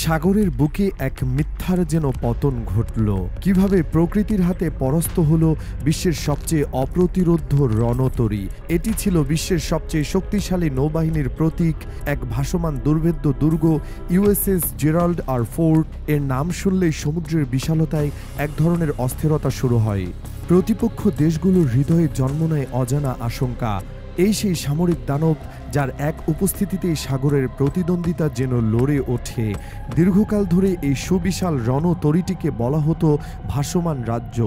সাগরের বুকে এক মিথ্যার যেন পতন ঘটল। কিভাবে প্রকৃতির হাতে পরাস্ত হল বিশ্বের সবচেয়ে অপ্রতিরোধ্য রণতরী। এটি ছিল বিশ্বের সবচেয়ে শক্তিশালী নৌবাহিনীর প্রতীক, এক ভাসমান দুর্ভেদ্য দুর্গ ইউএসএস জেরাল্ড আর ফোর্ড। এর নাম শুনলেই সমুদ্রের বিশালতায় এক ধরনের অস্থিরতা শুরু হয়। প্রতিপক্ষ দেশগুলোর হৃদয়ে জন্ম নেয় অজানা আশঙ্কা। এই সেই সামরিক দানব যার এক উপস্থিতিতেই সাগরের প্রতিদ্বন্দ্বিতা যেন লড়ে ওঠে। দীর্ঘকাল ধরে এই সুবিশাল রণতরীটিকে বলা হতো ভাসমান রাজ্য,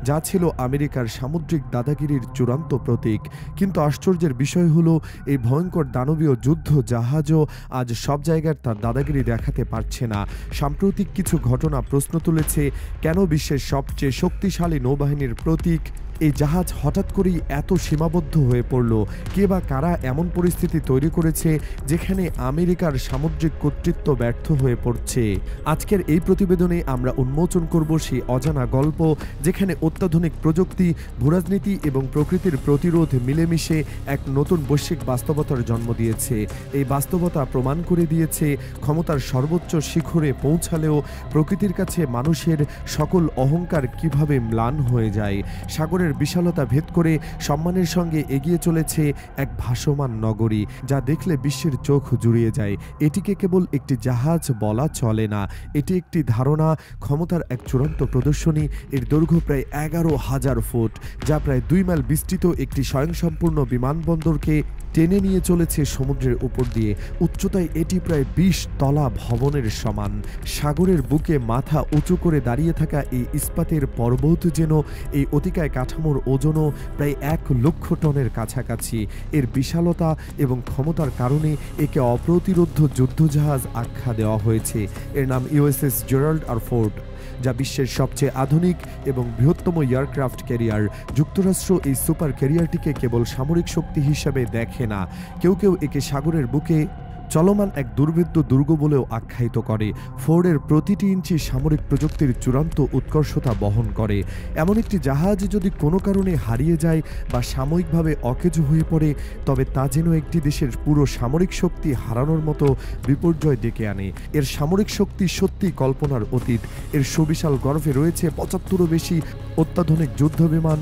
যা ছিল আমেরিকার সামুদ্রিক দাদাগিরির চূড়ান্ত প্রতীক। কিন্তু আশ্চর্যের বিষয় হলো, এই ভয়ঙ্কর দানবীয় যুদ্ধ জাহাজও আজ সব জায়গার তার দাদাগিরি দেখাতে পারছে না। সাম্প্রতিক কিছু ঘটনা প্রশ্ন তুলেছে, কেন বিশ্বের সবচেয়ে শক্তিশালী নৌবাহিনীর প্রতীক এই জাহাজ হঠাৎ করেই এত সীমাবদ্ধ হয়ে পড়ল? কে বা কারা এমন পরিস্থিতি তৈরি করেছে যেখানে আমেরিকার সামুদ্রিক কর্তৃত্ব ব্যর্থ হয়ে পড়ছে? আজকের এই প্রতিবেদনে আমরা উন্মোচন করব সেই অজানা গল্প, যেখানে অত্যাধুনিক প্রযুক্তি, ভূরাজনীতি এবং প্রকৃতির প্রতিরোধ মিলেমিশে এক নতুন বৈশ্বিক বাস্তবতার জন্ম দিয়েছে। এই বাস্তবতা প্রমাণ করে দিয়েছে, ক্ষমতার সর্বোচ্চ শিখরে পৌঁছালেও প্রকৃতির কাছে মানুষের সকল অহংকার কিভাবে ম্লান হয়ে যায়। সাগরের বিশালতা ভেদ করে সম্মানের সঙ্গে এগিয়ে চলেছে এক ভাসমান নগরী, যা দেখলে বিশ্বের চোখ জুড়িয়ে যায়। এটিকে কেবল একটি জাহাজ বলা চলে না, এটি একটি ধারণা, ক্ষমতার এক চূড়ান্ত প্রদর্শনী। এর দৈর্ঘ্য প্রায় 11,000 ফুট, যা প্রায় 2 মাইল বিস্তৃত একটি স্বয়ংসম্পূর্ণ বিমানবন্দরকে টেনে নিয়ে চলেছে সমুদ্রের উপর দিয়ে। উচ্চতায় এটি প্রায় 20 তলা ভবনের সমান। সাগরের বুকে মাথা উঁচু করে দাঁড়িয়ে থাকা এই ইস্পাতের পর্বত যেন এই অতিকায় কাঠামোর ওজনও প্রায় 1 লক্ষ টনের কাছাকাছি। এর বিশালতা এবং ক্ষমতার কারণে একে অপ্রতিরোধ্য যুদ্ধজাহাজ আখ্যা দেওয়া হয়েছে। এর নাম ইউএসএস জেরাল্ড আর ফোর্ড, যা বিশ্বের সবচেয়ে আধুনিক এবং বৃহত্তম এয়ারক্রাফট ক্যারিয়ার। যুক্তরাষ্ট্র এই সুপার ক্যারিয়ারটিকে কেবল সামরিক শক্তি হিসাবে দেখে না, কেউ কেউ একে সাগরের বুকে চলমান এক দুর্ভেদ্য দুর্গ বলেও আখ্যায়িত করে। ফোর্ডের প্রতিটি ইঞ্চি সামরিক প্রযুক্তির চূড়ান্ত উৎকর্ষতা বহন করে। এমন একটি জাহাজ যদি কোনো কারণে হারিয়ে যায় বা সাময়িকভাবে অকেজো হয়ে পড়ে, তবে তা যেন একটি দেশের পুরো সামরিক শক্তি হারানোর মতো বিপর্যয় ডেকে আনে। এর সামরিক শক্তি সত্যি কল্পনার অতীত। এর সুবিশাল গর্ভে রয়েছে 75-এরও বেশি অত্যাধুনিক যুদ্ধবিমান,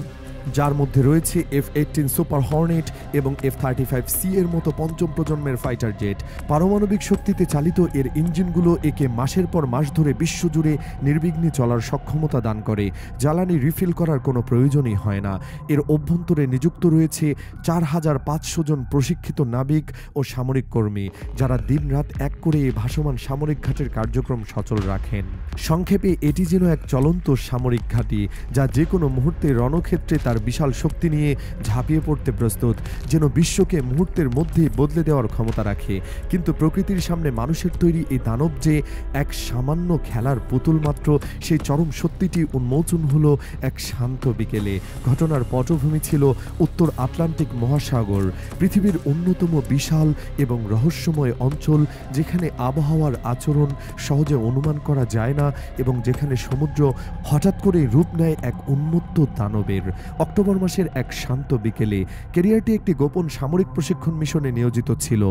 যার মধ্যে রয়েছে F-18 সুপার হর্নেট এবং F-35C এর মতো পঞ্চম প্রজন্মের ফাইটার জেট। পারমাণবিক শক্তিতে চালিত এর ইঞ্জিনগুলো একে মাসের পর মাস ধরে বিশ্বজুড়ে নির্বিঘ্নে চলার সক্ষমতা দান করে। জ্বালানি রিফিল করার কোনো প্রয়োজনই হয় না। এর অভ্যন্তরে নিযুক্ত রয়েছে 4,500 জন প্রশিক্ষিত নাবিক ও সামরিক কর্মী, যারা দিনরাত এক করে এই ভাসমান সামরিক ঘাটের কার্যক্রম সচল রাখেন। সংক্ষেপে, এটি যেন এক চলন্ত সামরিক ঘাঁটি, যা যে কোনো মুহূর্তে রণক্ষেত্রে তার বিশাল শক্তি নিয়ে ঝাঁপিয়ে পড়তে প্রস্তুত, যেন বিশ্বকে মুহূর্তের মধ্যেই বদলে দেওয়ার ক্ষমতা রাখে। কিন্তু প্রকৃতির সামনে মানুষের তৈরি এই দানব যে এক সামান্য খেলার পুতুল মাত্র, সেই চরম সত্যিটি উন্মোচন হলো এক শান্ত বিকেলে। ঘটনার পটভূমি ছিল উত্তর আটলান্টিক মহাসাগর, পৃথিবীর অন্যতম বিশাল এবং রহস্যময় অঞ্চল, যেখানে আবহাওয়ার আচরণ সহজে অনুমান করা যায় না এবং যেখানে সমুদ্র হঠাৎ করে রূপ নেয় এক উন্মত্ত দানবের। অক্টোবর মাসের এক শান্ত বিকেলে ক্যারিয়ারটি একটি গোপন সামরিক প্রশিক্ষণ মিশনে নিয়োজিত ছিল।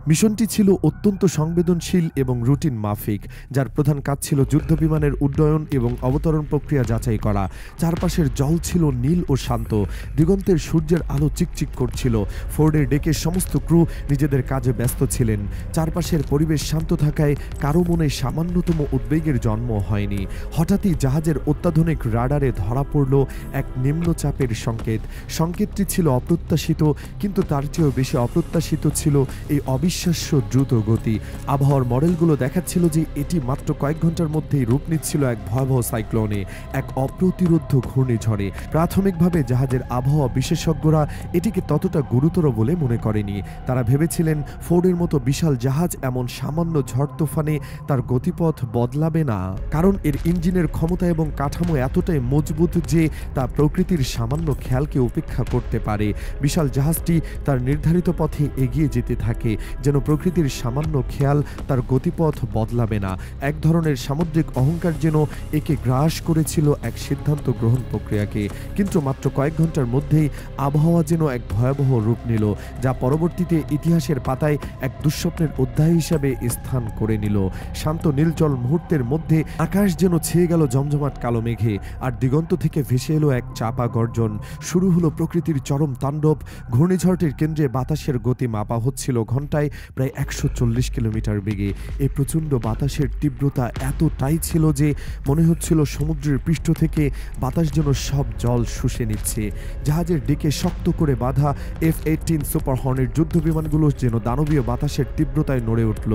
মিশনটি ছিল অত্যন্ত সংবেদনশীল এবং রুটিন মাফিক, যার প্রধান কাজ ছিল যুদ্ধবিমানের উড্ডয়ন এবং অবতরণ প্রক্রিয়া যাচাই করা। চারপাশের জল ছিল নীল ও শান্ত, দিগন্তের সূর্যের আলো চিকচিক করছিল। ফোর্ডের ডেকের সমস্ত ক্রু নিজেদের কাজে ব্যস্ত ছিলেন। চারপাশের পরিবেশ শান্ত থাকায় কারো মনে সামান্যতম উদ্বেগের জন্ম হয়নি। হঠাৎই জাহাজের অত্যাধুনিক রাডারে ধরা পড়ল এক নিম্নচাপের সংকেত। সংকেতটি ছিল অপ্রত্যাশিত, কিন্তু তার চেয়েও বেশি অপ্রত্যাশিত ছিল এই অবিশ্বাস্য দ্রুত গতি। আবহাওয়ার মডেলগুলো দেখাচ্ছিল যে এটি মাত্র কয়েক ঘন্টার মধ্যেই রূপ নিচ্ছিল এক ভয়াবহ সাইক্লোনে, এক অপ্রতিরোধ্য ঘূর্ণিঝড়ে। প্রাথমিকভাবে জাহাজের আবহাওয়া বিশেষজ্ঞরা এটিকে ততটা গুরুতর বলে মনে করেনি। তারা ভেবেছিলেন ফোর্ডের মতো বিশাল জাহাজ এমন সামান্য ঝড় তুফানে তার গতিপথ বদলাবে না, কারণ এর ইঞ্জিনের ক্ষমতা এবং কাঠামো এতটাই মজবুত যে তা প্রকৃতির সামান্য সামান্য খেয়ালকে উপেক্ষা করতে পারে। বিশাল জাহাজটি তার নির্ধারিত পথে এগিয়ে যেতে থাকে, যেন প্রকৃতির সামান্য খেয়াল তার গতিপথ বদলাবে না। এক ধরনের সামুদ্রিক অহংকার যেন একে গ্রাস করেছিল এক সিদ্ধান্ত গ্রহণ প্রক্রিয়াকে। কিন্তু মাত্র কয়েক ঘন্টার মধ্যেই আবহাওয়া যেন এক ভয়াবহ রূপ নিল, যা পরবর্তীতে ইতিহাসের পাতায় এক দুঃস্বপ্নের অধ্যায় হিসাবে স্থান করে নিল। শান্ত নীলচল মুহূর্তের মধ্যে আকাশ যেন ছেয়ে গেল জমজমাট কালো মেঘে, আর দিগন্ত থেকে ভেসে এলো এক চাপা গর্জন। শুরু হলো প্রকৃতির চরম তাণ্ডব। ঘূর্ণিঝড়টির কেন্দ্রে বাতাসের গতি মাপা হচ্ছিল ঘন্টায় প্রায় 140 কিলোমিটার বেগে। এই প্রচণ্ড বাতাসের তীব্রতা এতটাই ছিল যে মনে হচ্ছিল সমুদ্রের পৃষ্ঠ থেকে বাতাস যেন সব জল শুষে নিচ্ছে। জাহাজের ডেকে শক্ত করে বাঁধা F-18 সুপার হর্নেট যুদ্ধ বিমানগুলো যেন দানবীয় বাতাসের তীব্রতায় নড়ে উঠল।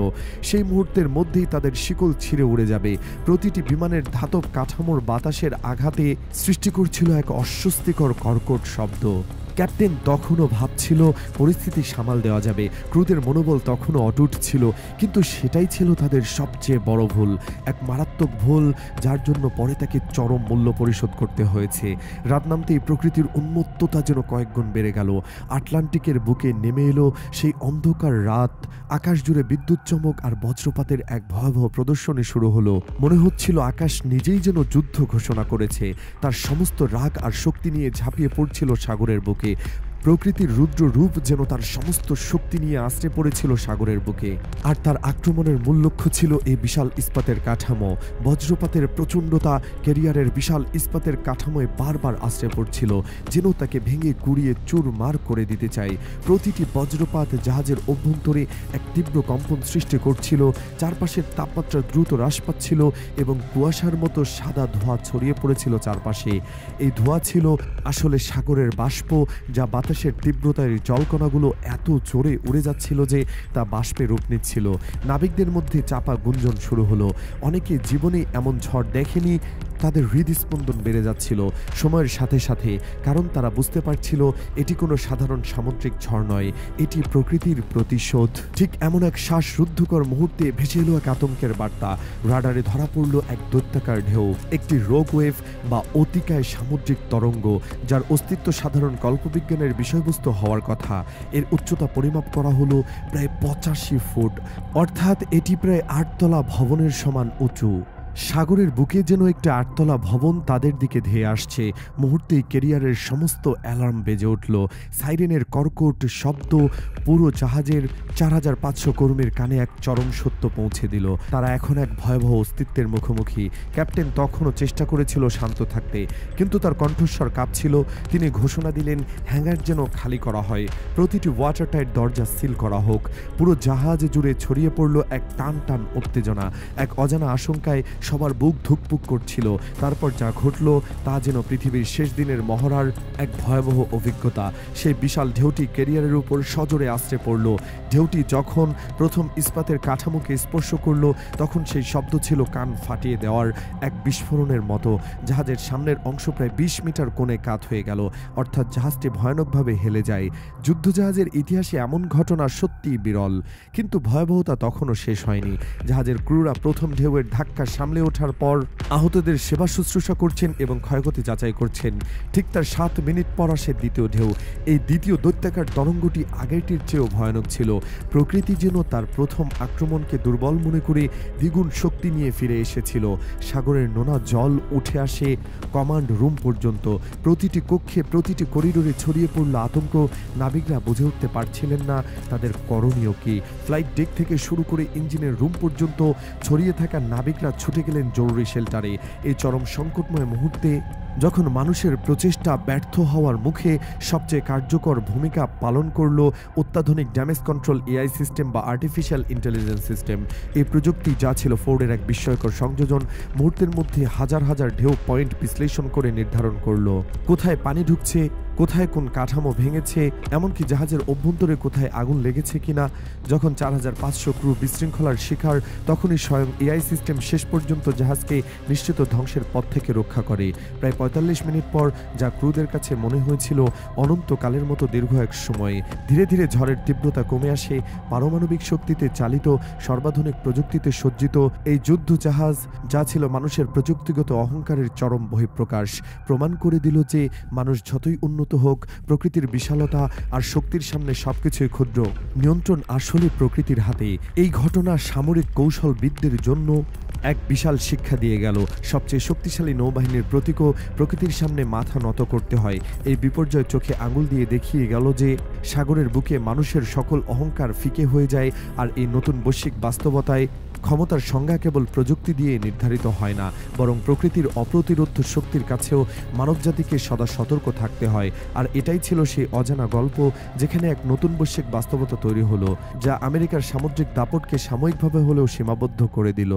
সেই মুহূর্তের মধ্যেই তাদের শিকল ছিঁড়ে উড়ে যাবে। প্রতিটি বিমানের ধাতব কাঠামোর বাতাসের আঘাতে সৃষ্টি করছিল এক অস্বস্তিকর কর্কট শব্দ। ক্যাপ্টেন তখনও ভাবছিল পরিস্থিতি সামাল দেওয়া যাবে। ক্রুদের মনোবল তখনও অটুট ছিল, কিন্তু সেটাই ছিল তাদের সবচেয়ে বড় ভুল, এক মারাত্মক ভুল, যার জন্য পরে তাকে চরম মূল্য পরিশোধ করতে হয়েছে। রাত নামতেই প্রকৃতির উন্মত্ততা যেন কয়েক গুণ বেড়ে গেল। আটলান্টিকের বুকে নেমে এলো সেই অন্ধকার রাত। আকাশ জুড়ে বিদ্যুৎ চমক আর বজ্রপাতের এক ভয়াবহ প্রদর্শনী শুরু হলো। মনে হচ্ছিল আকাশ নিজেই যেন যুদ্ধ ঘোষণা করেছে। তার সমস্ত রাগ আর শক্তি নিয়ে ঝাঁপিয়ে পড়ছিল সাগরের বুকে। প্রকৃতির রুদ্র রূপ যেন তার সমস্ত শক্তি নিয়ে আশ্রে পড়েছিল সাগরের বুকে। আর তার আক্রমণের মূল লক্ষ্য ছিল এই বিশাল ইস্পাতের কাঠামো। বজ্রপাতের প্রচণ্ডতা ক্যারিয়ারের বিশাল ইস্পাতের কাঠামোয় বারবার আশ্রে পড়ছিল, যেন তাকে ভেঙে গুড়িয়ে চুরমার করে দিতে চায়। প্রতিটি বজ্রপাত জাহাজের অভ্যন্তরে এক তীব্র কম্পন সৃষ্টি করছিল। চারপাশের তাপমাত্রা দ্রুত হ্রাস পাচ্ছিল এবং কুয়াশার মতো সাদা ধোঁয়া ছড়িয়ে পড়েছিল চারপাশে। এই ধোঁয়া ছিল আসলে সাগরের বাষ্প, যা বাতাসের তীব্রতায় জলকণাগুলো এত জোরে উড়ে যাচ্ছিল যে তা বাষ্পে রূপ নিচ্ছিল। নাবিকদের মধ্যে চাপা গুঞ্জন শুরু হলো। অনেকে জীবনে এমন ঝড় দেখেনি। তাদের হৃদস্পন্দন বেড়ে যাচ্ছিল সময়ের সাথে সাথে, কারণ তারা বুঝতে পারছিল এটি কোনো সাধারণ সামুদ্রিক ঝড় নয়, এটি প্রকৃতির প্রতিশোধ। ঠিক এমন এক শ্বাসরুদ্ধকর মুহূর্তে ভেসে এলো এক আতঙ্কের বার্তা। রাডারে ধরা পড়ল এক দৈত্যাকার ঢেউ, একটি রোগ ওয়েভ বা অতিকায় সামুদ্রিক তরঙ্গ, যার অস্তিত্ব সাধারণ কল্পবিজ্ঞানের বিষয়বস্তু হওয়ার কথা। এর উচ্চতা পরিমাপ করা হলো প্রায় 85 ফুট, অর্থাৎ এটি প্রায় 8 তলা ভবনের সমান উঁচু। সাগরের বুকে যেন একটা 8 তলা ভবন তাদের দিকে ধেয়ে আসছে। মুহূর্তেই ক্যারিয়ারের সমস্ত অ্যালার্ম বেজে উঠল। সাইরেনের কর্কট শব্দ পুরো জাহাজের 4500 কর্মীর কানে এক চরম সত্য পৌঁছে দিল। তারা এখন এক ভয়াবহ অস্তিত্বের মুখোমুখি। ক্যাপ্টেন তখনও চেষ্টা করেছিল শান্ত থাকতে, কিন্তু তার কণ্ঠস্বর কাঁপছিল। তিনি ঘোষণা দিলেন হ্যাঙ্গার যেন খালি করা হয়, প্রতিটি ওয়াটারটাইট দরজা সিল করা হোক। পুরো জাহাজ জুড়ে ছড়িয়ে পড়ল এক টান টান উত্তেজনা, এক অজানা আশঙ্কায় সবার বুক ধুকপুক করছিল। তারপর যা ঘটল তা যেন পৃথিবীর শেষ দিনের মহড়ার এক ভয়াবহ অভিজ্ঞতা। সেই বিশাল ঢেউটি ক্যারিয়ারের উপর সজোরে আশ্রে পড়ল। ঢেউটি যখন প্রথম ইস্পাতের কাঠামোকে স্পর্শ করল, তখন সেই শব্দ ছিল কান ফাটিয়ে দেওয়ার এক বিস্ফোরণের মতো। জাহাজের সামনের অংশ প্রায় 20 মিটার কোণে কাত হয়ে গেল, অর্থাৎ জাহাজটি ভয়ানকভাবে হেলে যায়। যুদ্ধজাহাজের ইতিহাসে এমন ঘটনা সত্যিই বিরল। কিন্তু ভয়াবহতা তখনও শেষ হয়নি। জাহাজের ক্রুরা প্রথম ঢেউয়ের ধাক্কা সামলে ওঠার পর আহতদের সেবা শুশ্রূষা করছেন এবং ক্ষয়ক্ষতি যাচাই করছেন। ঠিক তার 7 মিনিট পর আসে দ্বিতীয় ঢেউ। এই দ্বিতীয় দৈত্যাকার তরঙ্গটি আগেরটির চেয়েও ভয়ানক ছিল। প্রকৃতি যেন তার প্রথম আক্রমণকে দুর্বল মনে করে দ্বিগুণ শক্তি নিয়ে ফিরে এসেছিল। সাগরের নোনা জল উঠে আসে কমান্ড রুম পর্যন্ত। প্রতিটি কক্ষে, প্রতিটি করিডোরে ছড়িয়ে পড়ল আতঙ্ক। নাবিকরা বুঝে উঠতে পারছিলেন না তাদের করণীয় কি। ফ্লাইট ডেক থেকে শুরু করে ইঞ্জিনের রুম পর্যন্ত ছড়িয়ে থাকা নাবিকরা ছুটে গেলেন জরুরি শেল্টারে। এই চরম সংকটময় মুহূর্তে যখন মানুষের প্রচেষ্টা ব্যর্থ হওয়ার মুখে সবচেয়ে কার্যকর ভূমিকা পালন করল অত্যাধুনিক ড্যামেজ কন্ট্রোল এআই সিস্টেম বা আর্টিফিশিয়াল ইন্টেলিজেন্স সিস্টেম। এই প্রযুক্তি যা ছিল ফোর্ডের এক বিস্ময়কর সংযোজন, মুহূর্তের মধ্যে হাজার হাজার ঢেউ পয়েন্ট বিশ্লেষণ করে নির্ধারণ করল কোথায় পানি ঢুকছে, কোথায় কোন কাঠামো ভেঙেছে, এমনকি জাহাজের অভ্যন্তরে কোথায় আগুন লেগেছে কিনা। যখন 4500 ক্রু বিশৃঙ্খলার শিকার, তখনই স্বয়ং এআই সিস্টেম শেষ পর্যন্ত জাহাজকে নিশ্চিত ধ্বংসের পথ থেকে রক্ষা করে। প্রায় 45 মিনিট পর, যা ক্রুদের কাছে মনে হয়েছিল অনন্তকালের মতো দীর্ঘ এক সময়ে, ধীরে ধীরে ঝড়ের তীব্রতা কমে আসে। পারমাণবিক শক্তিতে চালিত, সর্বাধুনিক প্রযুক্তিতে সজ্জিত এই যুদ্ধ জাহাজ, যা ছিল মানুষের প্রযুক্তিগত অহংকারের চরম বহিঃপ্রকাশ, প্রমাণ করে দিল যে মানুষ যতই উন্নত হোক, প্রকৃতির বিশালতা আর শক্তির সামনে সবকিছুই ক্ষুদ্র। নিয়ন্ত্রণ আসলে প্রকৃতির হাতে। এই ঘটনা সামরিক কৌশলবিদদের জন্য এক বিশাল শিক্ষা দিয়ে গেল। সবচেয়ে শক্তিশালী নৌবাহিনীর প্রতীকও প্রকৃতির সামনে মাথা নত করতে হয়। এই বিপর্যয় চোখে আঙুল দিয়ে দেখিয়ে গেল যে সাগরের বুকে মানুষের সকল অহংকার ফিকে হয়ে যায়। আর এই নতুন বৈশ্বিক বাস্তবতায় ক্ষমতার সংজ্ঞা কেবল প্রযুক্তি দিয়ে নির্ধারিত হয় না, বরং প্রকৃতির অপ্রতিরোধ্য শক্তির কাছেও মানবজাতিকে সদা সতর্ক থাকতে হয়। আর এটাই ছিল সেই অজানা গল্প, যেখানে এক নতুন বৈশ্বিক বাস্তবতা তৈরি হলো, যা আমেরিকার সামুদ্রিক দাপটকে সাময়িকভাবে হলেও সীমাবদ্ধ করে দিল।